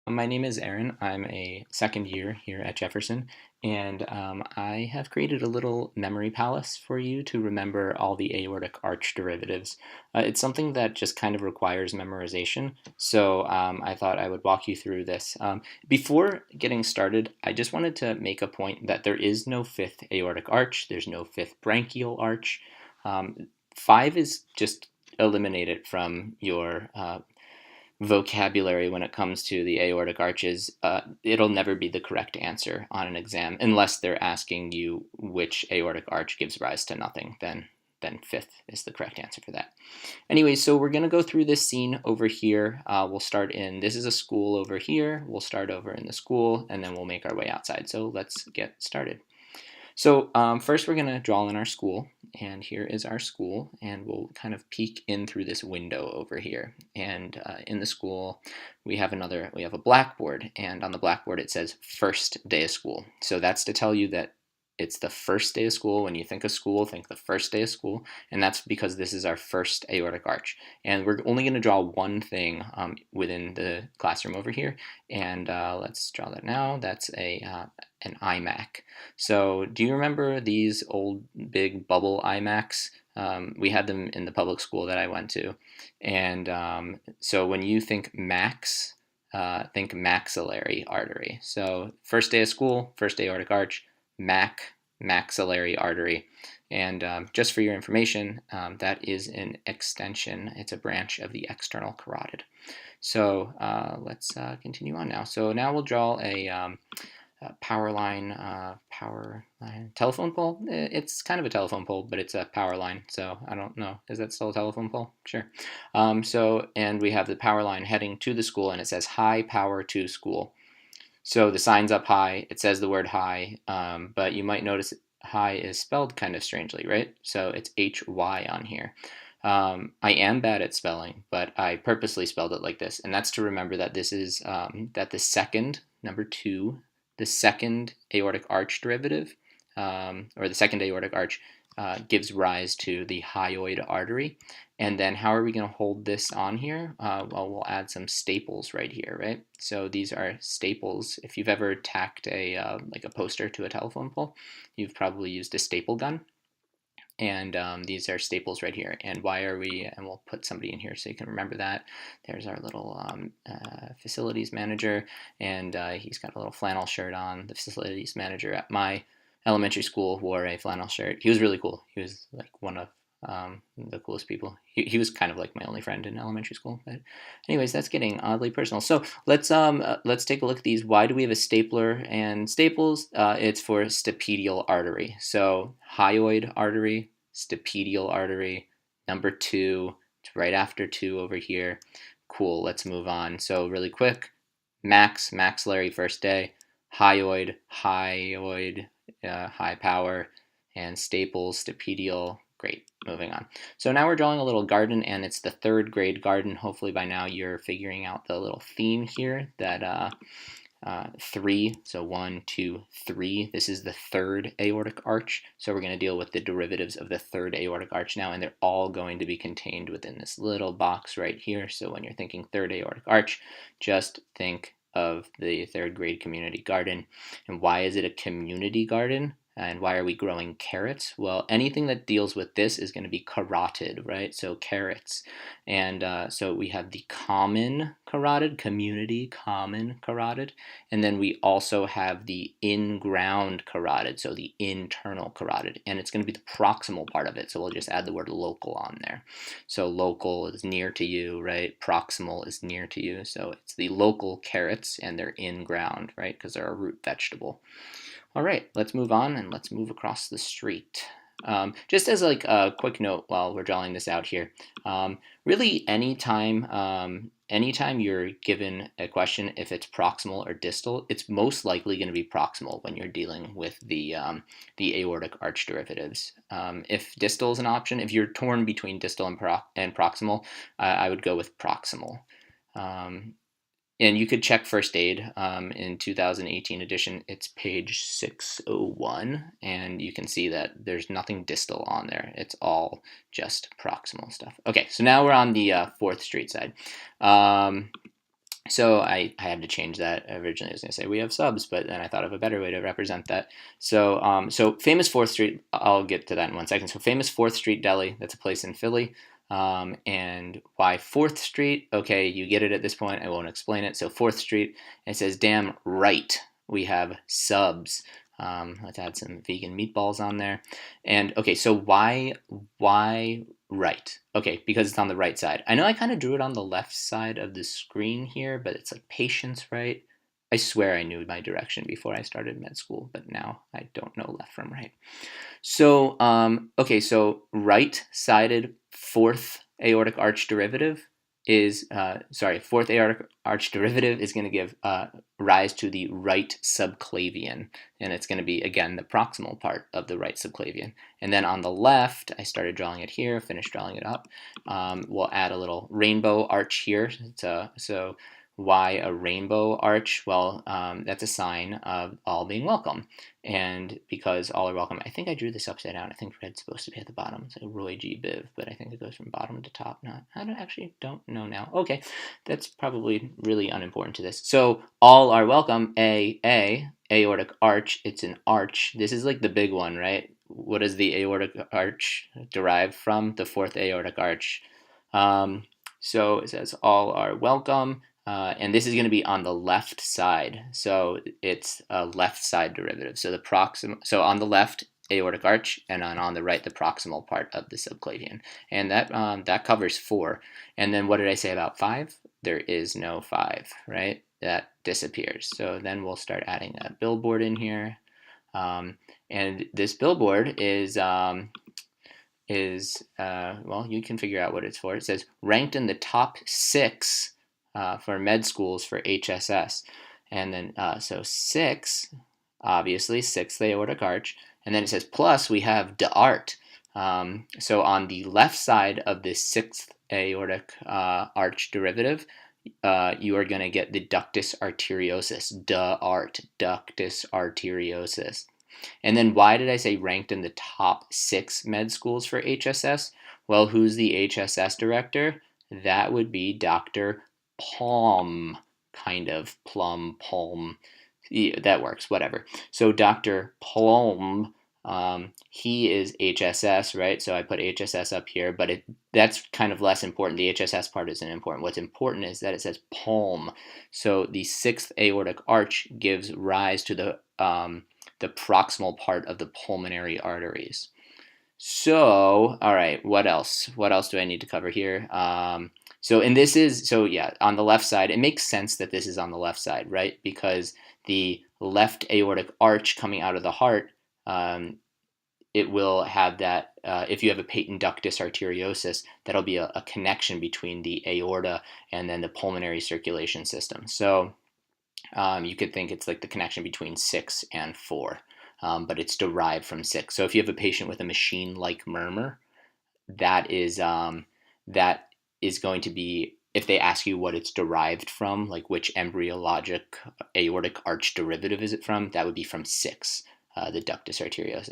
My name is Aaron. I'm a second year here at Jefferson, and I have created a little memory palace for you to remember all the aortic arch derivatives. It's something that just kind of requires memorization, so I thought I would walk you through this. Before getting started, I just wanted to make a point that there is no fifth aortic arch, there's no fifth branchial arch. Five is just eliminated from your vocabulary when it comes to the aortic arches. It'll never be the correct answer on an exam unless they're asking you which aortic arch gives rise to nothing. Then fifth is the correct answer for that. Anyway, so we're going to go through this scene over here. We'll start in, this is a school over here. We'll start over in the school, and then we'll make our way outside. So let's get started. So first we're going to draw in our school, and here is our school, and we'll kind of peek in through this window over here. And in the school, we have a blackboard, and on the blackboard it says first day of school. So that's to tell you that it's the first day of school. When you think of school, think the first day of school, and that's because this is our first aortic arch. And we're only going to draw one thing within the classroom over here, and let's draw that now. That's an iMac. So do you remember these old big bubble iMacs? We had them in the public school that I went to. And so when you think max, think maxillary artery. So first day of school, first aortic arch, maxillary artery. And just for your information, that is an extension. It's a branch of the external carotid. So let's continue on now. So now we'll draw a power line, telephone pole. It's kind of a telephone pole, but it's a power line. So I don't know. Is that still a telephone pole? Sure. And we have the power line heading to the school, and it says high power to school. So the sign's up high. It says the word high, but you might notice high is spelled kind of strangely, right? So it's HY on here. I am bad at spelling, but I purposely spelled it like this, and that's to remember that this is that the second, number 2, the second aortic arch derivative, or the second aortic arch, gives rise to the hyoid artery. And then how are we going to hold this on here? Well, we'll add some staples right here, right? So these are staples. If you've ever tacked like a poster to a telephone pole, you've probably used a staple gun. And these are staples right here. And why are we, and we'll put somebody in here so you can remember that. There's our little facilities manager, and he's got a little flannel shirt on. The facilities manager at my elementary school wore a flannel shirt. He was really cool. He was like one of the coolest people. He was kind of like my only friend in elementary school. But anyways, that's getting oddly personal. So let's take a look at these. Why do we have a stapler and staples? It's for stapedial artery. So hyoid artery, stapedial artery, number 2. It's right after 2 over here. Cool. Let's move on. So really quick, maxillary first day, hyoid, high power, and staples, stapedial. Great, moving on. So now we're drawing a little garden, and it's the 3rd grade garden. Hopefully by now you're figuring out the little theme here that 3, so 1, 2, 3. This is the 3rd aortic arch. So we're going to deal with the derivatives of the 3rd aortic arch now, and they're all going to be contained within this little box right here. So when you're thinking 3rd aortic arch, just think of the 3rd grade community garden. And why is it a community garden? And why are we growing carrots? Well, anything that deals with this is going to be carotid, right? So carrots. And so we have the common carotid, community common carotid. And then we also have the in-ground carotid, so the internal carotid. And it's going to be the proximal part of it. So we'll just add the word local on there. So local is near to you, right? Proximal is near to you. So it's the local carrots, and they're in-ground, right? Because they're a root vegetable. All right, let's move on, and let's move across the street. Just as like a quick note while we're drawing this out here, really anytime you're given a question, if it's proximal or distal, it's most likely going to be proximal when you're dealing with the aortic arch derivatives. If distal is an option, if you're torn between distal and proximal, I would go with proximal. And you could check first aid in 2018 edition. It's page 601, and you can see that there's nothing distal on there. It's all just proximal stuff. Okay, so now we're on the 4th Street side. So I had to change that. Originally, I was going to say we have subs, but then I thought of a better way to represent that. So famous Fourth Street. I'll get to that in 1 second. So famous Fourth Street Deli. That's a place in Philly. And why Fourth Street? Okay, you get it at this point. I won't explain it. So Fourth Street. It says, "Damn right, we have subs." Let's add some vegan meatballs on there. And okay, so why right? Okay, because it's on the right side. I know I kind of drew it on the left side of the screen here, but it's like patience, right? I swear I knew my direction before I started med school, but now I don't know left from right. So right-sided fourth aortic arch derivative is, fourth aortic arch derivative is going to give rise to the right subclavian, and it's going to be, again, the proximal part of the right subclavian. And then on the left, I started drawing it here, finished drawing it up. We'll add a little rainbow arch here. So why a rainbow arch? Well, that's a sign of all being welcome. And because all are welcome, I think I drew this upside down. I think red's supposed to be at the bottom. It's like Roy G. Biv, but I think it goes from bottom to top. Don't know now. Okay, that's probably really unimportant to this. So all are welcome. Aortic arch. It's an arch. This is like the big one, right? What does the aortic arch derive from? The fourth aortic arch. So it says all are welcome. And this is going to be on the left side, so it's a left side derivative. So on the left, aortic arch, and on the right, the proximal part of the subclavian, and that covers 4. And then what did I say about 5? There is no 5, right? That disappears. So then we'll start adding a billboard in here, and this billboard is well, you can figure out what it's for. It says ranked in the top 6 for med schools for HSS. And then, so 6, obviously, 6th aortic arch. And then it says, plus we have DART. So on the left side of this 6th aortic arch derivative, you are going to get the ductus arteriosus, DART, ductus arteriosus. And then why did I say ranked in the top 6 med schools for HSS? Well, who's the HSS director? That would be Dr. Palm, kind of plum, palm. Yeah, that works, whatever. So Dr. Palm, he is HSS, right? So I put HSS up here, but that's kind of less important. The HSS part isn't important. What's important is that it says palm. So the 6th aortic arch gives rise to the proximal part of the pulmonary arteries. So, all right, what else? What else do I need to cover here? On the left side, it makes sense that this is on the left side, right? Because the left aortic arch coming out of the heart, it will have that, if you have a patent ductus arteriosus, that'll be a connection between the aorta and then the pulmonary circulation system. So you could think it's like the connection between 6 and 4, but it's derived from 6. So if you have a patient with a machine-like murmur, that is going to be, if they ask you what it's derived from, like which embryologic aortic arch derivative is it from, that would be from 6, the ductus arteriosus.